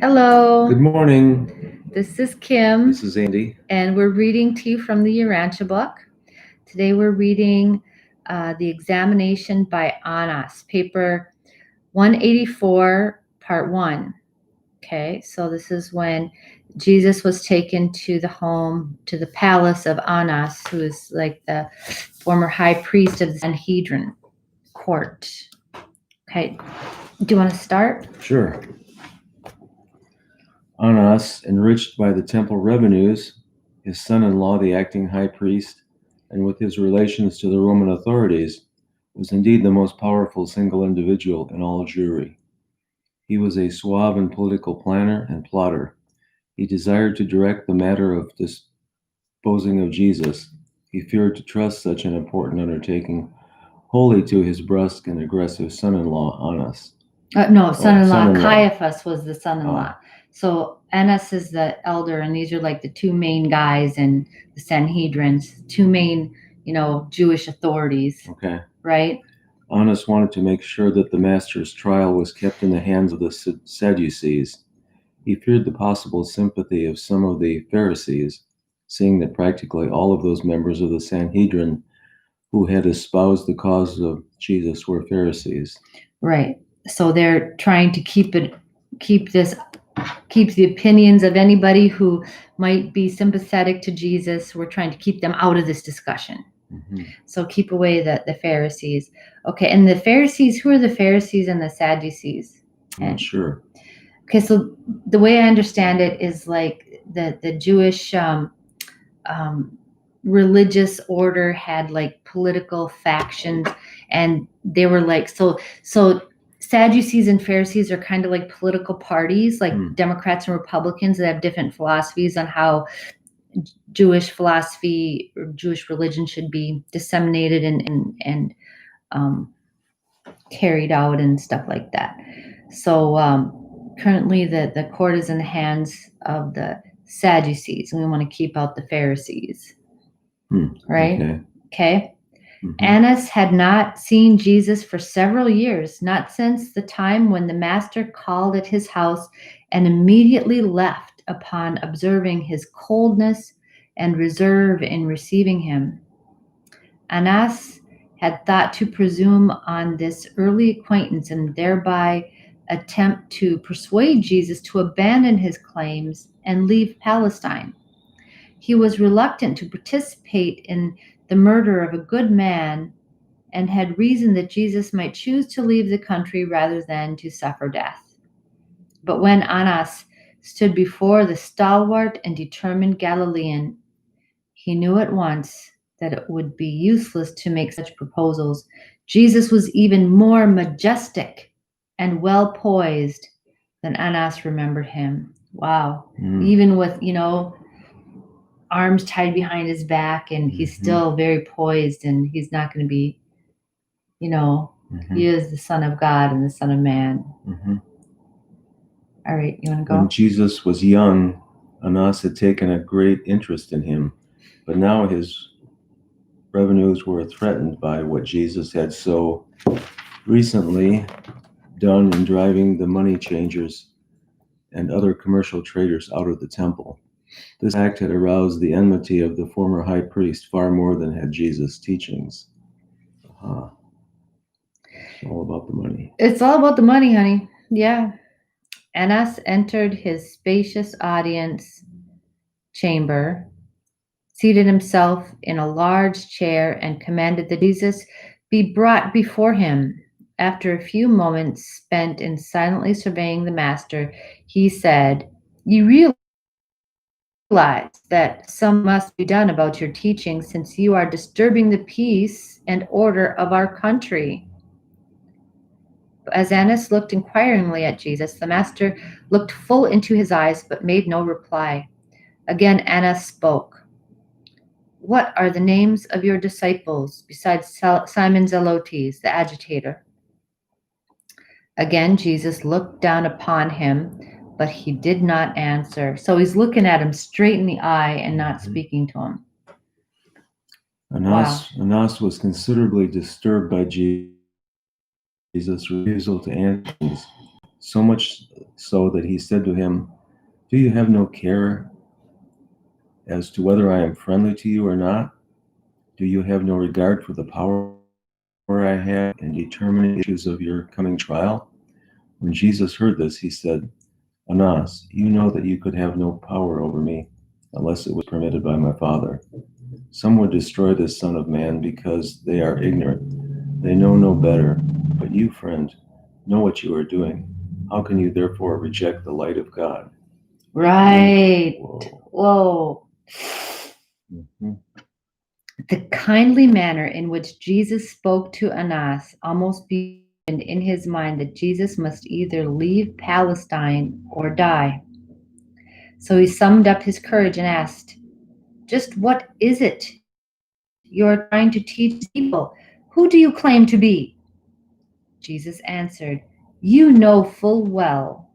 Hello. Good morning. This is Kim. This is Andy. And we're reading to you from the Urantia book. Today we're reading The Examination by Anas, paper 184, part 1. Okay, so this is when Jesus was taken to the palace of Anas, who is like the former high priest of the Sanhedrin court. Okay, do you want to start? Sure. Anas, enriched by the temple revenues, his son-in-law, the acting high priest, and with his relations to the Roman authorities, was indeed the most powerful single individual in all Jewry. He was a suave and political planner and plotter. He desired to direct the matter of disposing of Jesus. He feared to trust such an important undertaking wholly to his brusque and aggressive son-in-law, Anas. No, son-in-law. son-in-law. Caiaphas was the son-in-law. So Annas is the elder, and these are like the two main guys in the Sanhedrins, two main, Jewish authorities, Okay. right? Annas wanted to make sure that the master's trial was kept in the hands of the Sadducees. He feared the possible sympathy of some of the Pharisees, seeing that practically all of those members of the Sanhedrin who had espoused the cause of Jesus were Pharisees. Right. So they're trying to keep the opinions of anybody who might be sympathetic to Jesus. We're trying to keep them out of this discussion. Mm-hmm. So keep away the Pharisees. Okay, and the Pharisees, who are the Pharisees and the Sadducees? I'm not sure. Okay, so the way I understand it is like the Jewish religious order had like political factions, and they were like so Sadducees and Pharisees are kind of like political parties, like Democrats and Republicans that have different philosophies on how Jewish philosophy or Jewish religion should be disseminated and carried out and stuff like that. So currently the court is in the hands of the Sadducees, and we want to keep out the Pharisees. Right? Okay. Mm-hmm. Annas had not seen Jesus for several years, not since the time when the master called at his house and immediately left upon observing his coldness and reserve in receiving him. Annas had thought to presume on this early acquaintance and thereby attempt to persuade Jesus to abandon his claims and leave Palestine. He was reluctant to participate in the murder of a good man and had reasoned that Jesus might choose to leave the country rather than to suffer death. But when Annas stood before the stalwart and determined Galilean, he knew at once that it would be useless to make such proposals. Jesus was even more majestic and well poised than Annas remembered him. Wow. Even with, arms tied behind his back, and he's still very poised, and he's not going to be, he is the Son of God and the Son of Man. All right, you want to go? When Jesus was young, Annas had taken a great interest in him, but now his revenues were threatened by what Jesus had so recently done in driving the money changers and other commercial traders out of the temple. This act had aroused the enmity of the former high priest far more than had Jesus' teachings. It's all about the money. It's all about the money, honey. Yeah. Annas entered his spacious audience chamber, seated himself in a large chair, and commanded that Jesus be brought before him. After a few moments spent in silently surveying the master, he said, "You realize that some must be done about your teaching, since you are disturbing the peace and order of our country." As Annas looked inquiringly at Jesus, the master looked full into his eyes but made no reply. Again Annas spoke. "What are the names of your disciples besides Simon Zelotes, the agitator?" Again Jesus looked down upon him, but he did not answer. So he's looking at him straight in the eye and not speaking to him. Annas was considerably disturbed by Jesus' refusal to answer. so much so that he said to him, "Do you have no care as to whether I am friendly to you or not? Do you have no regard for the power I have in determining the issues of your coming trial?" When Jesus heard this, he said, "Anas, you know that you could have no power over me unless it was permitted by my Father. Some would destroy this Son of Man because they are ignorant. They know no better. But you, friend, know what you are doing. How can you therefore reject the light of God?" Right. Whoa. Whoa. Mhm. The kindly manner in which Jesus spoke to Anas almost beamed in his mind that Jesus must either leave Palestine or die. So he summed up his courage and asked, "Just what is it you're trying to teach people? Who do you claim to be?" Jesus answered, "You know full well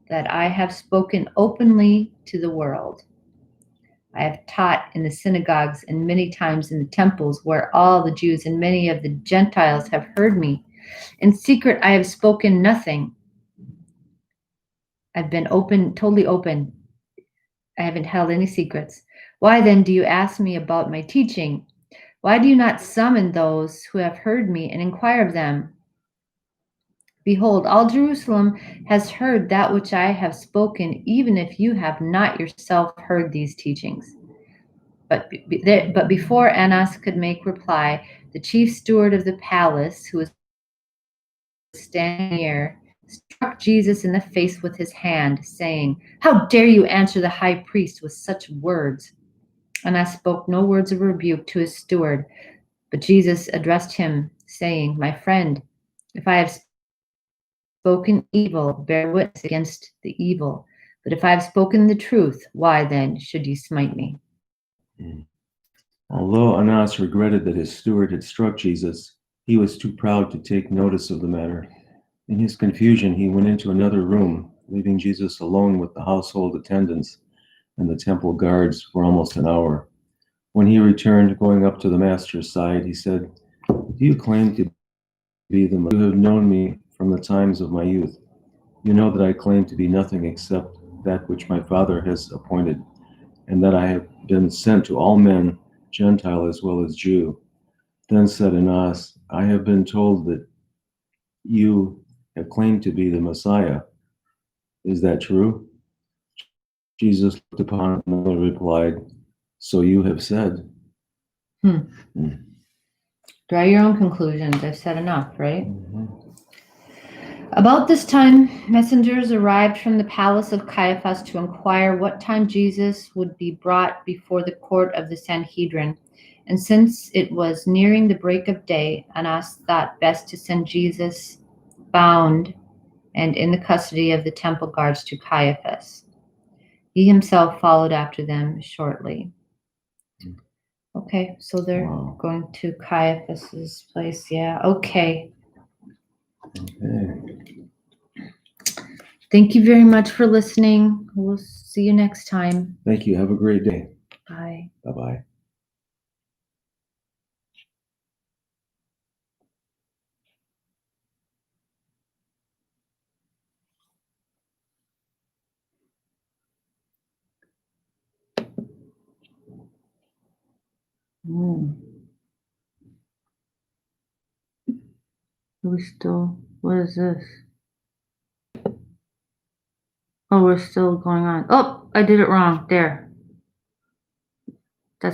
that I have spoken openly to the world. I have taught in the synagogues and many times in the temples where all the Jews and many of the Gentiles have heard me. In secret, I have spoken nothing. I've been open, totally open. I haven't held any secrets. Why then do you ask me about my teaching? Why do you not summon those who have heard me and inquire of them? Behold, all Jerusalem has heard that which I have spoken, even if you have not yourself heard these teachings." But before Annas could make reply, the chief steward of the palace, who was standing near, struck Jesus in the face with his hand, saying, "How dare you answer the high priest with such words?" Annas spoke no words of rebuke to his steward, but Jesus addressed him, saying, "My friend, if I have spoken evil, bear witness against the evil. But if I have spoken the truth, why then should you smite me?" Although Anas regretted that his steward had struck Jesus, he was too proud to take notice of the matter. In his confusion, he went into another room, leaving Jesus alone with the household attendants and the temple guards for almost an hour. When he returned, going up to the master's side, he said, "Do you claim to be the Messiah? You have known me from the times of my youth. You know that I claim to be nothing except that which my Father has appointed, and that I have been sent to all men, Gentile as well as Jew." Then said Anas, "I have been told that you have claimed to be the Messiah. Is that true?" Jesus looked upon him and replied, "So you have said." Hmm. Mm. Draw your own conclusions. I've said enough, right? Mhm. About this time, messengers arrived from the palace of Caiaphas to inquire what time Jesus would be brought before the court of the Sanhedrin. And since it was nearing the break of day, Annas thought best to send Jesus bound and in the custody of the temple guards to Caiaphas. He himself followed after them shortly. Okay, so they're Wow. going to Caiaphas's place. Yeah, okay. Okay. Thank you very much for listening. We'll see you next time. Thank you. Have a great day. Bye. Bye-bye. What is this? Oh, we're still going on. Oh, I did it wrong. There.